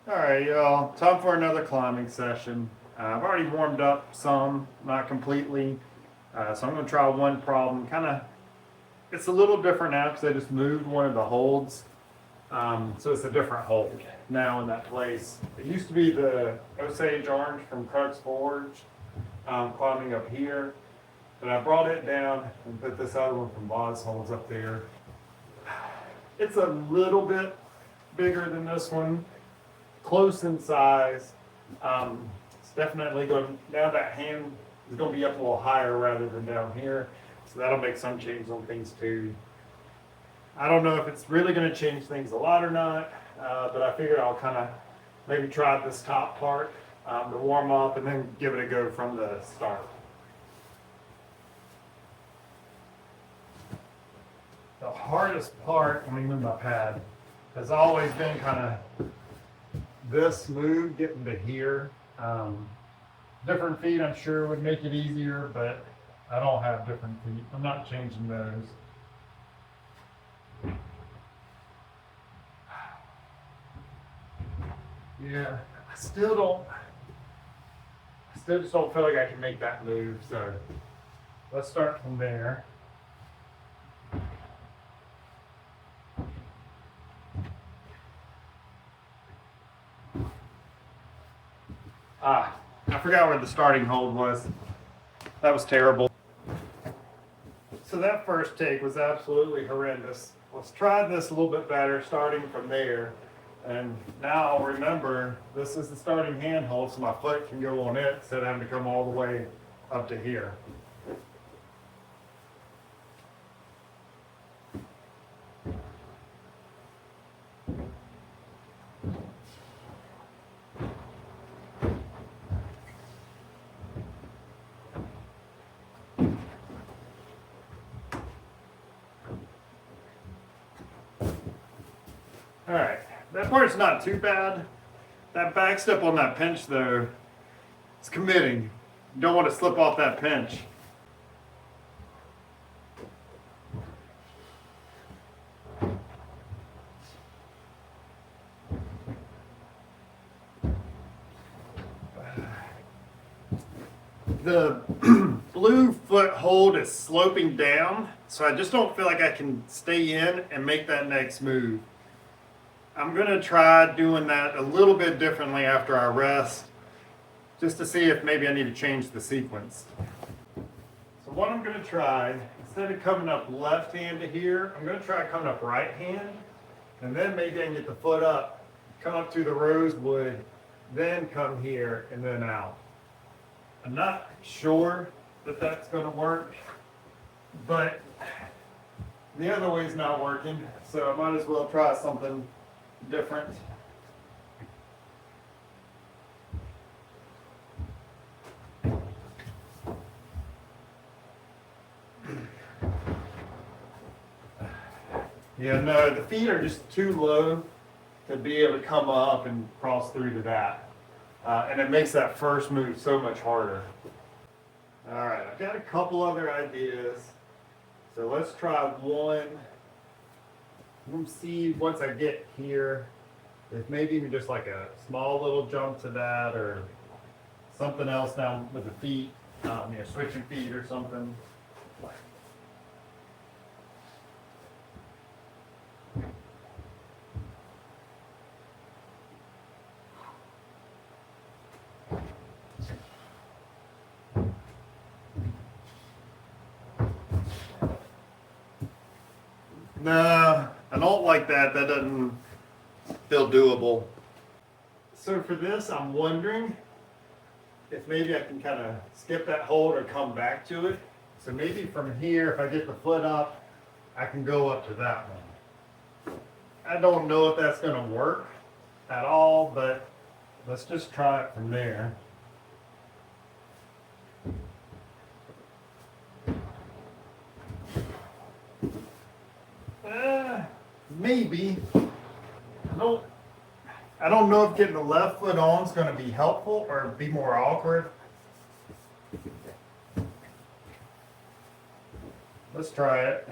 All right, y'all. Time for another climbing session. I've already warmed up some, not completely. So I'm going to try one problem. It's a little different now because I just moved one of the holds. So it's a different hold now in that place. It used to be the Osage Orange from Crux Forge, climbing up here. But I brought it down and put this other one from Boz Holds up there. It's a little bit bigger than this one, close in size. It's definitely going, now that hand is going to be up a little higher rather than down here. So that'll make some change on things too. I don't know if it's really going to change things a lot or not, but I figured I'll kind of maybe try this top part to warm up and then give it a go from the start. The hardest part, let me move my pad, has always been kind of this move getting to here. Different feet I'm sure would make it easier, but I don't have different feet. I'm not changing those. Yeah, I still just don't feel like I can make that move. So let's start from there. I forgot where the starting hold was. That was terrible. So that first take was absolutely horrendous. Let's try this a little bit better, starting from there. And now I'll remember this is the starting handhold, so my foot can go on it instead of having to come all the way up to here. All right, that part's not too bad. That back step on that pinch though, it's committing. You don't want to slip off that pinch. The blue foot hold is sloping down, so I just don't feel like I can stay in and make that next move. I'm gonna try doing that a little bit differently after I rest, just to see if maybe I need to change the sequence. So what I'm gonna try, instead of coming up left hand to here, I'm gonna try coming up right hand, and then maybe I can get the foot up, come up to the rosewood, then come here and then out. I'm not sure that that's gonna work, but the other way's not working, so I might as well try something different. Yeah, no, the feet are just too low to be able to come up and cross through to that. And it makes that first move so much harder. All right, I've got a couple other ideas. So let's try one. We'll see once I get here, if maybe even just like a small little jump to that or something else down with the feet, switching feet or something. Nah, I don't like that. That doesn't feel doable. So for this, I'm wondering if maybe I can kind of skip that hold or come back to it. So maybe from here, if I get the foot up, I can go up to that one. I don't know if that's going to work at all, but let's just try it from there. Maybe. I don't know if getting the left foot on is going to be helpful or be more awkward. Let's try it.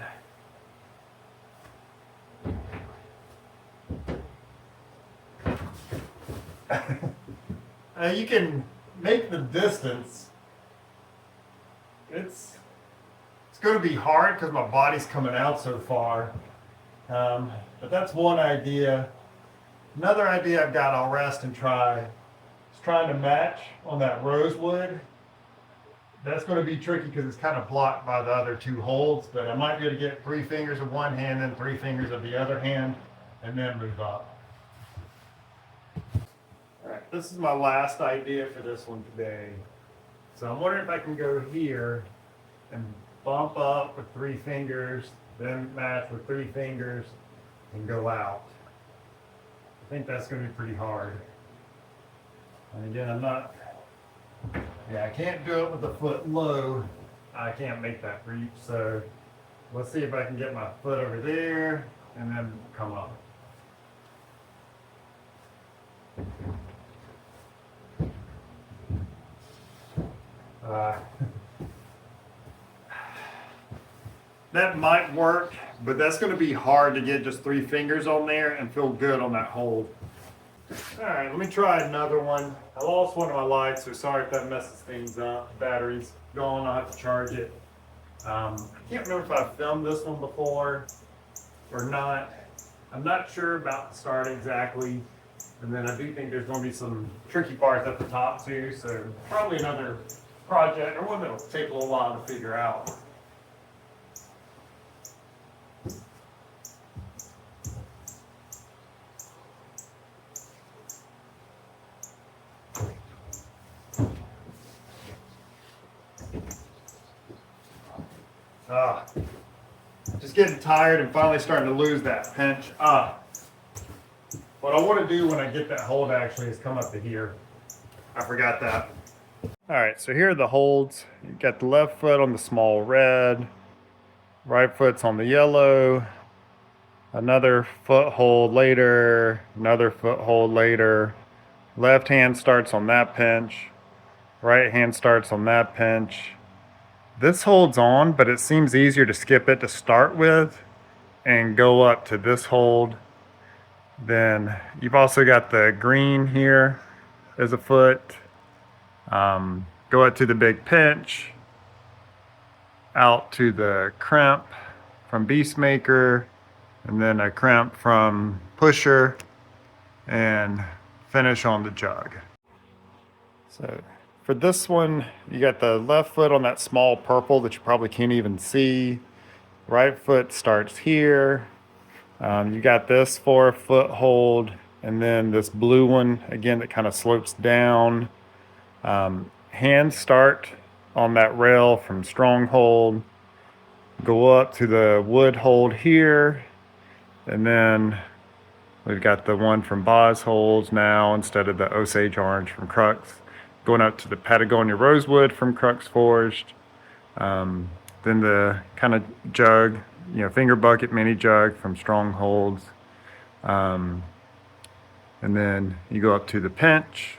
You can make the distance. It's going to be hard because my body's coming out so far. But that's one idea. Another idea I've got, I'll rest and try, is trying to match on that rosewood. That's going to be tricky because it's kind of blocked by the other two holds, but I might be able to get 3 fingers of one hand and 3 fingers of the other hand and then move up. All right, this is my last idea for this one today. So I'm wondering if I can go here and bump up with 3 fingers, then match with 3 fingers and go out. I think that's going to be pretty hard. And again, I can't do it with the foot low. I can't make that reach. So let's see if I can get my foot over there and then come up. That might work, but that's going to be hard to get just 3 fingers on there and feel good on that hold. All right, let me try another one. I lost one of my lights, so sorry if that messes things up. Battery's gone, I'll have to charge it. I can't remember if I've filmed this one before or not. I'm not sure about the start exactly. And then I do think there's going to be some tricky parts at the top too, so probably another project or one that'll take a little while to figure out. Just getting tired and finally starting to lose that pinch. What I want to do when I get that hold actually is come up to here. I forgot that. All right, so here are the holds. You got the left foot on the small red, right foot's on the yellow, another foothold later, another foothold later. Left hand starts on that pinch, right hand starts on that pinch. This holds on, but it seems easier to skip it to start with and go up to this hold. Then you've also got the green here as a foot. Go up to the big pinch, out to the crimp from Beastmaker, and then a crimp from Pusher, and finish on the jug. So for this one, you got the left foot on that small purple that you probably can't even see. Right foot starts here. You got this 4-foot hold, and then this blue one, again, that kind of slopes down. Hands start on that rail from Stronghold. Go up to the wood hold here, and then we've got the one from Boz holds now instead of the Osage Orange from Crux. Going up to the Patagonia Rosewood from Crux Forged. Then the kind of jug, finger bucket mini jug from Strongholds. And then you go up to the pinch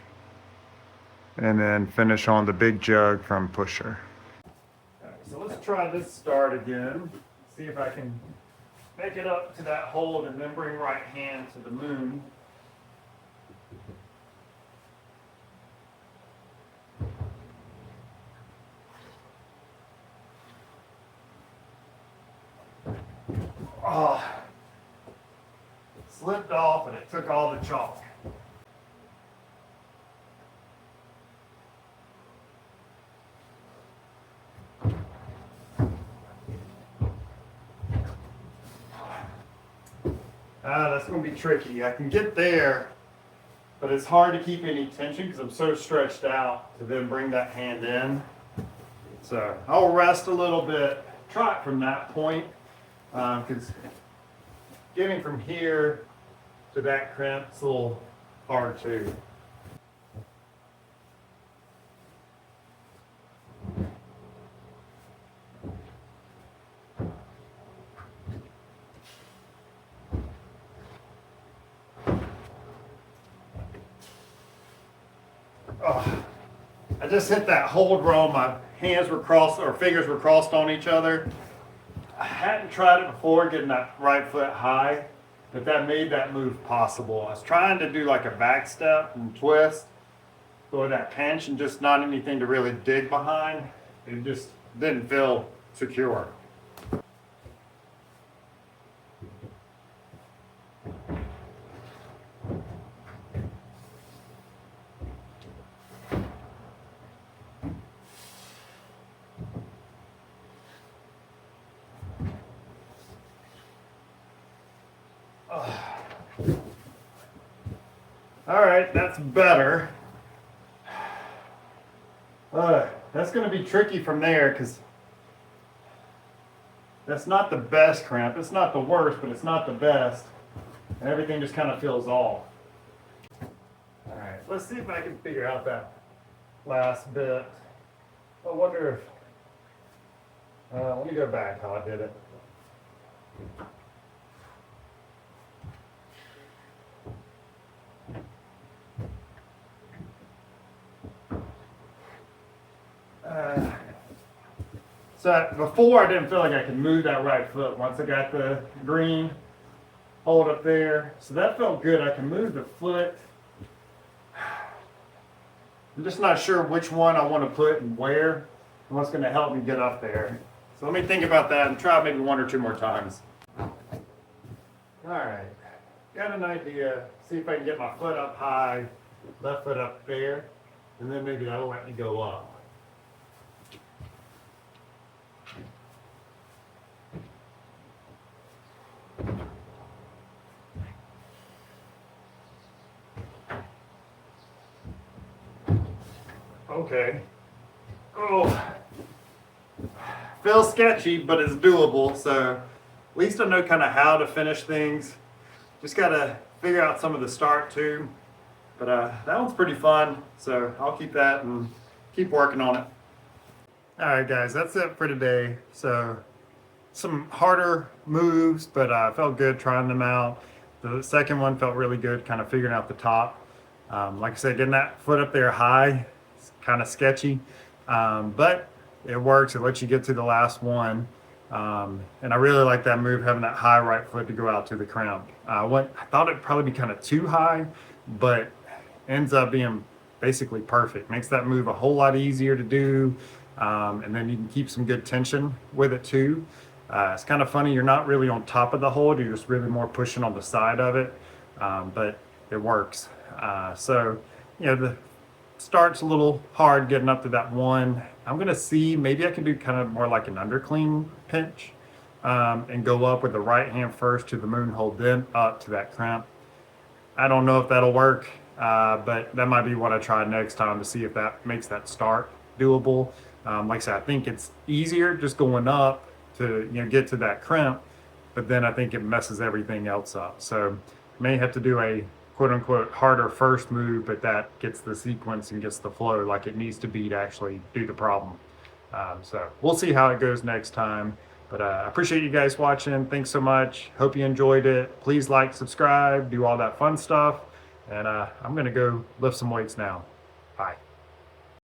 and then finish on the big jug from Pusher. Right, so let's try this start again. See if I can make it up to that hold and then bring right hand to the moon. Slipped off and it took all the chalk. That's going to be tricky. I can get there, but it's hard to keep any tension because I'm so stretched out to then bring that hand in. So I'll rest a little bit, try it from that point, because getting from here to that crimp is a little hard too. I just hit that hold wrong. My hands were crossed, or fingers were crossed on each other. I hadn't tried it before, getting that right foot high. that made that move possible. I was trying to do like a back step and twist, or that pinch, and just not anything to really dig behind. It just didn't feel secure. All right, that's better. That's going to be tricky from there because that's not the best cramp. It's not the worst, but it's not the best. And everything just kind of feels off. All right, let's see if I can figure out that last bit. I wonder if, let me go back how I did it. So before I didn't feel like I could move that right foot once I got the green hold up there. So that felt good. I can move the foot. I'm just not sure which one I want to put and where and what's going to help me get up there. So let me think about that and try maybe one or two more times. All right, got an idea. See if I can get my foot up high, left foot up there, and then maybe that'll let me go up. Okay. Oh, feels sketchy, but it's doable. So at least I know kind of how to finish things. Just got to figure out some of the start too. But that one's pretty fun. So I'll keep that and keep working on it. All right, guys, that's it for today. So some harder moves, but felt good trying them out. The second one felt really good, kind of figuring out the top. Like I said, getting that foot up there high, it's kind of sketchy, but it works. It lets you get to the last one. And I really like that move, having that high right foot to go out to the cramp. I thought it'd probably be kind of too high, but ends up being basically perfect. Makes that move a whole lot easier to do. And then you can keep some good tension with it too. It's kind of funny, you're not really on top of the hold, you're just really more pushing on the side of it, but it works. So, the start's a little hard getting up to that one. I'm gonna see, maybe I can do kind of more like an underclean pinch, and go up with the right hand first to the moon hold, then up to that cramp. I don't know if that'll work, but that might be what I try next time to see if that makes that start doable. Like I said, I think it's easier just going up to get to that crimp, but then I think it messes everything else up. So may have to do a quote unquote harder first move, but that gets the sequence and gets the flow like it needs to be to actually do the problem. So we'll see how it goes next time. But I appreciate you guys watching. Thanks so much. Hope you enjoyed it. Please like, subscribe, do all that fun stuff. And I'm gonna go lift some weights now. Bye.